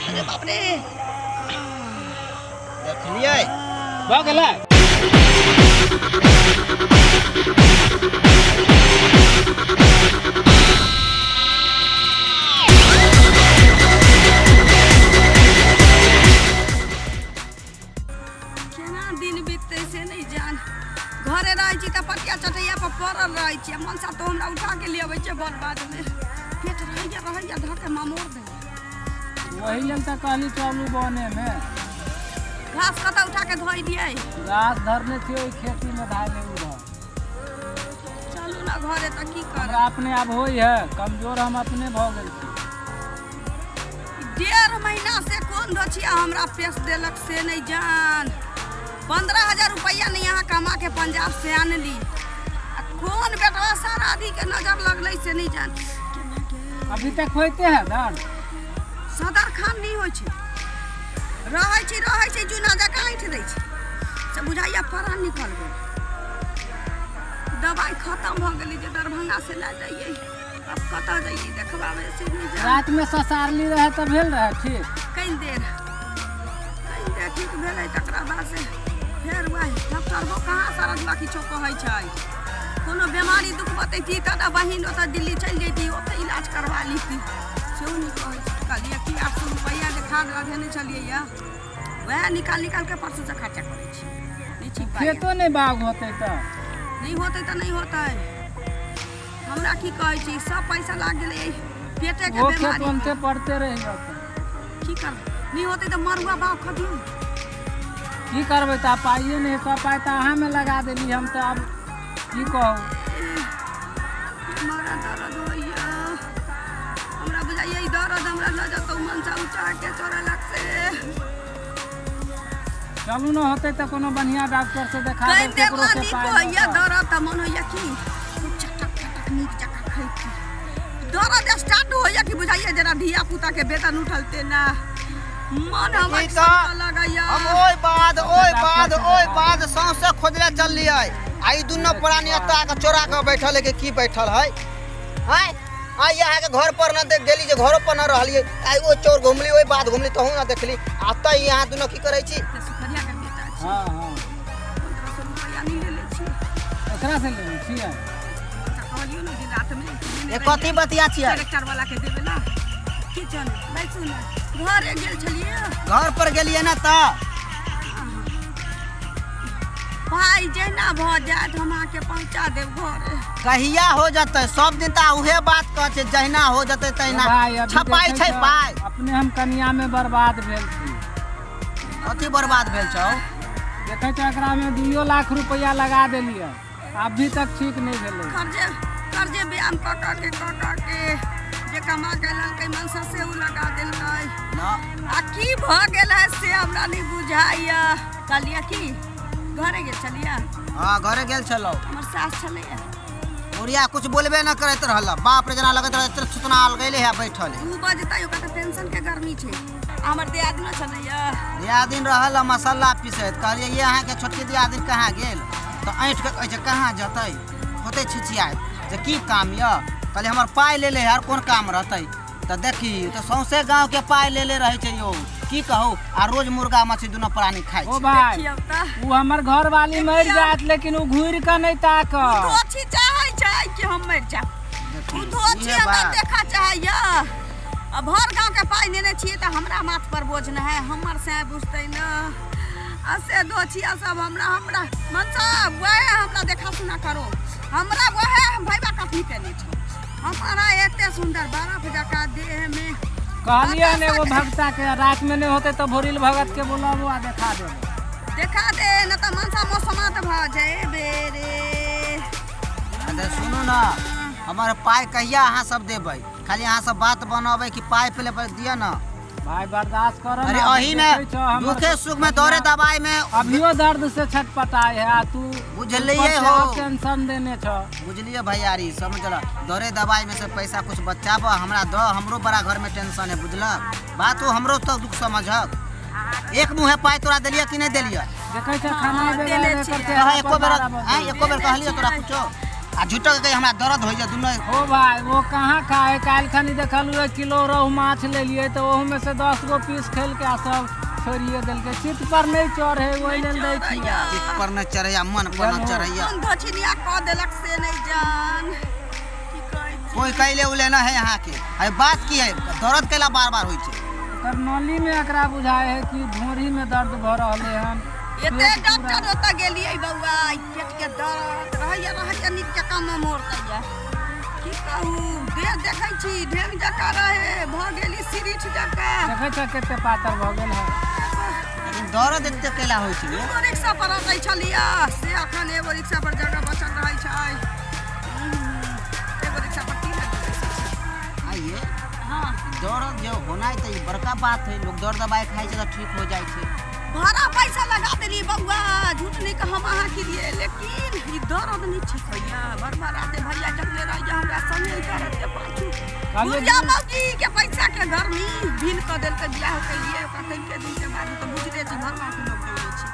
अरे बाप रे देखलिए भ गेलै केना दिन बीतते से नहीं जान घरे रही छी त पटिया चटैया पर पड़ल रही छी मनसा तो हमरा उठा के ले आबै छै बर्बाद में पेट रहैया धके मामोर दे वही लेल त कहली चलू बने में घास कतौ उठा के धोई दिए घास धरने थी ओई खेती में धाने उधर चलू ना घरे त की कर हमरा अपने आप होई है कमजोर हम अपने भ गेल छी 1.5 महीना से कौन दछिया हमरा पेश देलक से नहीं जान 15,000 रुपया नहीं यहाँ कमा के पंजाब से आनली कौन बेटवा सारादी के नजर लगले से नहीं जान अभी तक होते हैं दर्द सदर खान नहीं हो छे रहै छै जुना जकाँ ऐठ दै छै से बुझाइया परान निकल गेल दवाई खत्म भ गेली जे दरभंगा से ला जाइए अब कतऽ जाइए देखबावे से नहीं जान रात में ससारली रहे त भेल रहे ठीक कई देर ठीक भेलै तकरा बाद से फेर वही डॉक्टर हो कहाँ सारा दुआ किछो कहै छै कोनो बीमारी दुख बतैती त बहिन ओतऽ दिल्ली चलि जैती ओतऽ इलाज करवा लीती सेहो नहीं कहै छै कहलिए कि 800 रुपया जे खाद रधेने छलिए या वह निकाल के परसों से खर्चा करै छी नहीं छी पाए खेतो नहीं बाग होते त नहीं होते त नहीं होते हमरा की कहै छी सब पैसा लाग गेलै पेटे के वो बीमारी खेत उनते पड़ते रह जाते की कर नहीं होते त मरुआ बाग खदियो की करबै त पाइए नहीं सब पाइ त अहाँ में लगा देली हम त अब की कहू हमारा दर्द होइया हमरा बुझाइया ई दर्द हमरा न जतौ मनसा उठा के तोरा लग से चलू न होते त कोनो बढ़िया डॉक्टर से देखा कई दे देर केकरो से लानी पाइ होइया दर्द त मन होइया की चटक नीक जका खैती दर्द स्टार्ट होइया कि बुझाइया जरा धिया पुता के बेतन उठलते ना मन हमर लगाइया हम ओइ बाद सौंसे खोजले चललिए आई दुनो प्राणी अता के चोरा के बैठल है कि की बैठल है हाय आ यहाँ के घर पर न देख गेली जे घरो पर न रहलिए आई ओ चोर घुमली ओइ बाद घुमली तहु न देखली आता यहाँ दुनो की करै छी सुखरिया के बेटा छी हां 1500 रुपया नहीं ले छी एकरा से लेनी छियै कहलियो न दिन रात में ए कथि बतिया छियै ट्रैक्टर वाला के देबे ना किचन बैठू ना घरे गेल छलिए घर पर गेलिए ना त भाई जेना भ जात हम आके पहुंचा देब घरे कहिया हो जते सब दिन ता उहे बात कह छै जहिना हो जते तहिना भाई अभी छपाई देखै छै छौ, पाई अपने हम कनिया में बर्बाद भेल छी कथि बर्बाद भेल छौ देखै छ एकरा में 2 लाख रुपया लगा देलिए अभी तक ठीक नहीं भेलै कर्जे बयान क के जे कमा के ललकै मनसा से उ लगा देलकै ना आ की भ गेल है से हमरा नहीं बुझाइया कहलिया की घरे गेल छलिया हां घरे गेल छलौ हमर सास छलैया ओरिया कुछ बोलबे न करैत रहल बाप रे जना लगत रहे सुतना आल गइले है बैठल है 2 बजे ओकर त टेंशन के गर्मी छै हमर दियाद न छलैया दियादिन रहल मसाला पीसैत कहलिए ये अहाँ के छोटकी दियादिन कहाँ गेल तो ऐठ के कहै छै कहाँ जतै होते छिछियात जे की काम य कहलिए हमर पाइ ले ले हर कोन काम रहतै त देखी तो सौंसे गांव के पाइ ले ले रहै छै यो की कहू आ रोज मुर्गा मछली दुनो प्राणी खाइ ओ छै भाई देखियौ त वो हमर घर वाली मर जात लेकिन वो घूर के नहीं ताक दोछी चाहै छै कि हम मर जाब देखी, उ दोछी इहे हमरा बात। देखा चाहैया अब भर गांव के पाइ लेने छियै त हमरा माथ पर बोझ न है हमर से बुझतै न असे दोछिया सब हमरा मनसा वह हमरा देखा सुना करो हमरा वह भैया कथी केने छै हमारा एते सुंदर 12 जका देह में कहलिए ने वो भक्ता के रात में नहीं होते तो भोरिल भगत के बुलाबो आ देखा दे न त मनसा मौसमात भ जाए बेरे अच्छा सुनू ना हमार पाइ कहिया अहाँ सब देबै खाली अहाँ सब बात बनबै कि पाइ पहले दिया ना भाई बर्दाश्त कर अरे अही में दुखे सुख में दौरे दवाई में अभियो दर्द से छटपटाए है आ तू बुझलिए हो टेंशन देने छ बुझलिए भैयारी समझ ल दौरे दवाई में से पैसा कुछ बचाबो हमरा दो हमरो बड़ा घर में टेंशन है बुझल बात हो हमरो तो दुख समझक एक मुहे पाइ तोरा देलिए कि नहीं देलिए देखै छ खाना देले बेला छियै। करते एको बेर कहलिए तोरा कुछो आ झूठो के हमरा दर्द होइए दुनो। ओ भाई वो कहाँ खाए, काल खनी देखलू 1 किलो रोहू माछ ले लिए तो ओहू में से 10 गो पीस खेल के आ सब छोड़िए दिल के। चित पर नहीं चढ़े वही लेल दै छियै। चित पर न चढ़ैया मन पर न चढ़ैया। मन धछिनिया क देलक से नहीं जान की कहै छी। कोई कैले उले न है यहाँ के। है बात की है दर्द कैला बार बार होइ छै। ओकर नली में एकरा बुझाए है कि भोरी में दर्द भ रहले हन। एते डॉक्टर ओतऽ गेलियै बौआ, पेट के दर्द रहैया नीक के काम में मोर दैया। की कहू देह देखै छी ढेंग जका रहे भ गेली सिरिठ जका। देखै छ कते पातर भ गेल है। लेकिन दर्द एते कैला होइ छै। एगो रिक्शा पर अबै छलिया से अखन एगो रिक्शा पर जगह बचल रहै छै। एगो रिक्शा पर 3 आदमी। आइए हां दर्द जो होना है तो ये बड़का बात है। लोग दर्द दवाई खाई छै तो ठीक हो जाए छै। भाड़ा पैसा लगा देली बउआ, झूठ नहीं कह हम अहाँ के लिए, लेकिन ई दर्द नहीं ठीक होइया। बार आते भैया जकले रह जा हमरा संगे दर्द के पाछू। बुढ़िया मौगी के पैसा के घर में भीन क देल के बियाह के लिए ओकरा कई के दिन के बाद तो बुझले छी घर में लोग देले छी।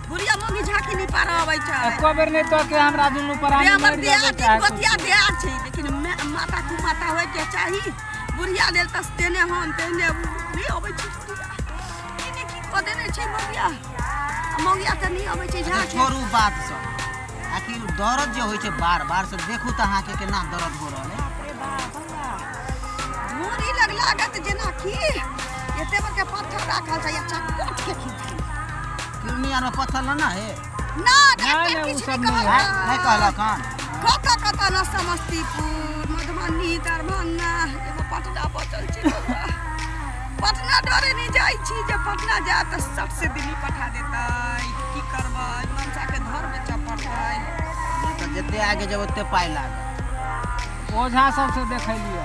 बुढ़िया मौगी झांकी नहीं पार आबै छै। एको बेर नहीं तो के हमरा दुनु पर आनी हमर मर दिया जाए दिन गोतिया दिया छै, लेकिन माता को माता होय के चाही। बुढ़िया लेल तस तेने हम तेने नहीं आबै छी। देने छै मौगिया, मौगिया त नहीं आबै छै झांकी। छोड़ू बात सब। आखिर दर्द जे होइ छै बार बार से देखू त अहाँ के केना दर्द हो रहल है। बाप रे बाप बउआ, मोरी लग लागत जेना कि एते बड़ के पत्थर राखल छै या चकोट के खींच। किडनी आर में पत्थर न है। ना नहीं, डॉक्टर उ किछ सब नहीं नहीं कहला। नहीं कहलक हन। कत न समस्तीपुर मधुबनी दरभंगा एगो पटना बचल छै बउआ। पटना डरे नहीं जाई छी जे पटना जा त सट से दिल्ली पठा देतै। की करबै मनसा के घर में चपड़तै। तो जते आगे जब ओते पाई लाग। ओझा सब से देखलिए।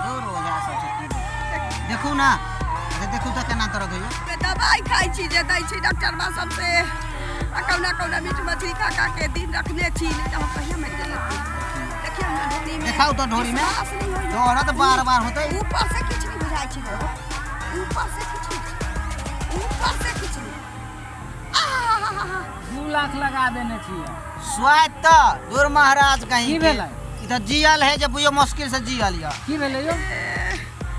दूर हो जा सब से की देखू ना। देखू तो केना दर्द होइए। दवाई खाई छी जे दै छी डॉक्टर बा सब से। आ कौना मीट मछली खा के दिन रखने छी, नहीं तो हम कहिया मर गेल। देखिए हमरा ढोरी में देखाऊ तो ढोरी में विश्वास नहीं होइए। दर्द बार बार होतै। ऊपर से किछ नहीं बुझाई छी गो। ऊपर से किछ नहीं। ऊपर से किछ नहीं। 2 लाख लगा देने छियै। स्वाद त दूर महाराज कहीं की के। भेलै? इधर जियल है जब बुझियो मुश्किल से जियल या। की भेलै यो?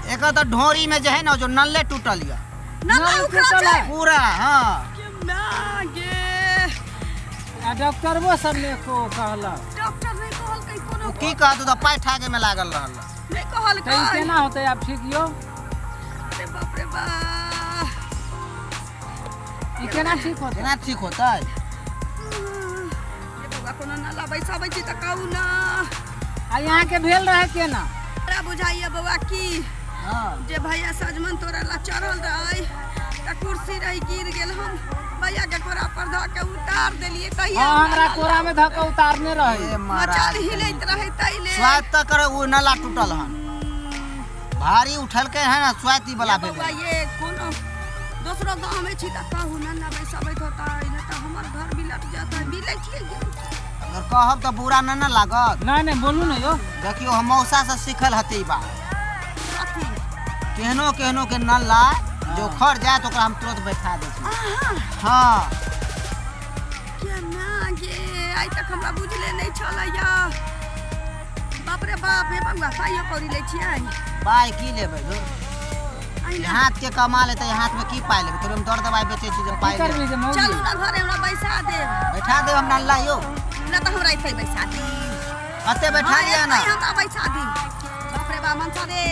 एक तो ढोरी में जो है ना जो नल्ले टूटल या ना नल उखड़ा टूटल छै। है। पूरा। हाँ के मागे आ डॉक्टरबो सब ने को कहलक। डॉक्टर नहीं कहल कई कोनो तो की कहतू तो पाई ठागे में लागल रहल। नहीं कहल तो ई कई। केना होतै आब ठीक यो? अरे बाप रे बाप। ई केना ठीक होतै? केना ठीक होतै। ये बउआ कोनो नाला बैसाबै छी त कहू ना। आ यहाँ के भेल रहे केना? हमरा बुझाइए बउआ की हाँ जे भैया सजमन तोरा ला चढ़ल रहे त कुर्सी रही गिर गेल। हम भैया के कोरा पर ध के उतार देलिए। कहिया हाँ हमरा कोरा में धक उतारने रहे। ए मचार महाराज हिलैत रहे तैले। स्वाद त करे वो नला टूटल हन। भारी उठल के है ना स्वाति वाला बउआ भेल। ये कोनो दूसरो गांव में छी त कहू ना ना बैसाबैत होता न त हमर घर बिलट जाता। बिलैठिए गेल। अगर कहब तो बुरा न लागत। नहीं बोलू ना यो। देखियो हम मौसा से सीखल हते ई बात। कथी? केहनो के नल्ला जो खर जाए तो ओकरा हम तुरंत बैठा दै छी। आहा हाँ केना गे आइ तक हमरा बुझले नहीं छलैया। बाप रे बाप हे बउआ पाइयो कौड़ी लै छियै। पाई की लेबै धुर। आइ ना हाथ के कमा लेते हाथ में की पाई लेबै। तोरे हम दर्द दवाई बेचे छी जब की पाई करबी लेबै। जे मौगी? चलू ना घरे हमरा बैसा देब। बैठा दे हम नल्ला यो। ना त हमरा इथे बैसा दी। अते बैठा लिया ना। एतै हमरा बैसा दी। बाप रे बा मनसा रे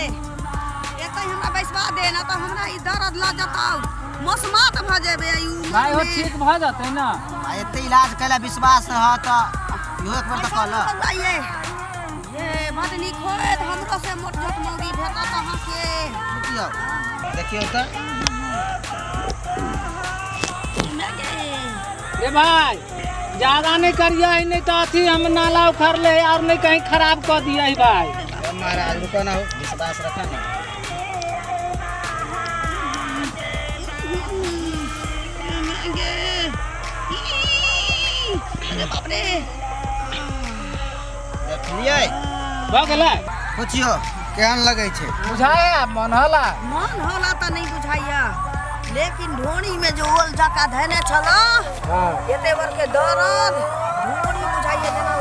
एतै हमरा बैसवा दे ना त हमरा ई दर्द ल जताउ। मौसमात भ जेबे ई भाई हो ठीक भ जतै ना। आ एते इलाज कैला विश्वास ह त इहो एक बेर त कहल। ये बड नीक होएत हमरो से मोट जोट मौगी भेटत अहाँ के। देखियो त ए भाई ज्यादा नहीं करिए नहीं तो अथी हम नाला उखड़ ले और नहीं कहीं खराब कर दिया भाई। महाराज रुको ना हो विश्वास रखा ना। अरे बाप रे देखलिए भ गेलै? पूछियो केहन लगे छे। बुझाए मन होला। मन होला त नहीं बुझाइया, लेकिन ढोणी में जो ओल जका धने छला हां एते बर के दर्द ढोणी बुझाइया जेना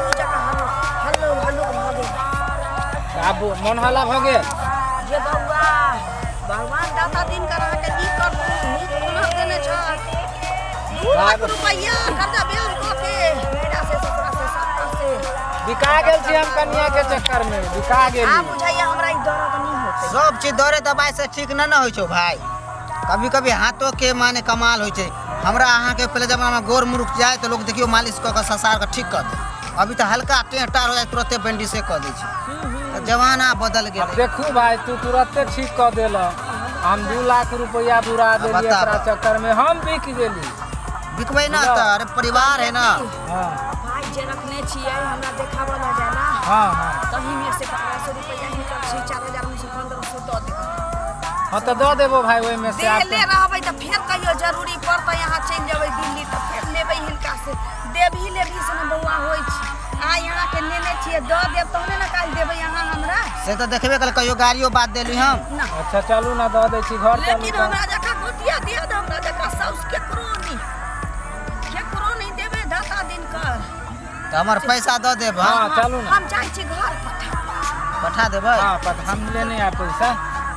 अब मन हल्ला भ गेल ये बउआ भगवान दाता दिन करा के की कर नीक गुना देने छ 2 लाख रुपया कर्जा ब्याज क के बेटा से ससुरा से सब से बिका गेल छी हम कन्या के चक्कर में बिका गेल। आ बुझाइया हमरा ई दर्द नहीं होते। सब चीज दौरे दवाई से ठीक न होइ छौ भाई। कभी कभी हाथों के माने कमाल होइ छै। हमरा अहाँ के पहले जमाना में गोर मुरुक जाए तो लोग देखियो मालिश क के ससार के ठीक कर दे। अभी तो हल्का टेंटार हो जाए तुरंते बैंडी से कर दै छै। तो जमाना बदल अब गेल। देखू भाई तू तुरंते ठीक कर देल। हम 2 लाख रुपया बुरा देलिए बता तोरा चक्कर में हम बिक गेली। बिकबै ना तो अरे परिवार है ना। हां भाई जे रखने छिए हमरा देखावा ना जाए ना। हां हां तही में से 1500 रुपया हिनकर छै 4000 में से 1500 दे दे। हां तो दे देबो भाई ओइ में से दे ले रहबै त फिर कहियो जरूरी पड़तै यहाँ चल जेबै दिल्ली त फिर लेबै हिनका से देबही लेबही से न बउआ होई छै। आ यहाँ के लेने छिए द देब तहने न काल देबै यहाँ हमरा से तो देखबे कल कहियो गाड़ियों बात देली हम। ना। अच्छा चलू ना दे दै छी घर लेकिन हमरा जका गोतिया दिया द हमरा जका साउस केकरो नहीं देबे दाता दिन कर। तो हमर पैसा दे देब। हां चलू ना हम जाई छी घर पठा देबै। हां पर हम लेने आ पैसा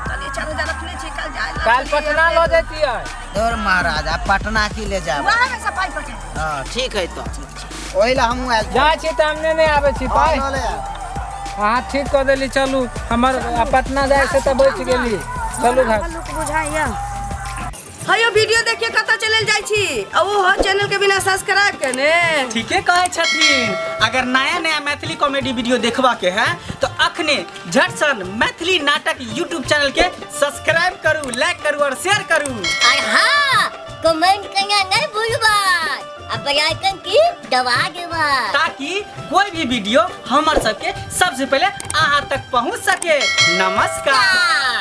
चलिए 4000 रखने छी कल जाए काल पटना लो जैती है। दौर महाराज आप पटना की ले जाब। वहां में से पाई पठा। हां ठीक है तो ओहि ला हमहू आइल जा छी त हमने नहीं आवे छी पाई। हां ठीक कर देली चलू हमर पटना जाए से त बच गेली। चलू घर लोग बुझाइया हयो वीडियो देखिए कत चलल जाई छी आ वो हो चैनल के बिना सब्सक्राइब करने। ठीके कहे छथिन। अगर नया नया मैथिली कॉमेडी वीडियो देखबा के है तो अखने झट सन मैथिली नाटक यूट्यूब चैनल के सब्सक्राइब करू, लाइक करू और शेयर करू। और हाँ कमेंट करना नहीं भूलबा और बेल आइकन की दबा देबा ताकि कोई भी वीडियो हमार सबके सबसे पहले अहाँ तक पहुंच सके। नमस्कार।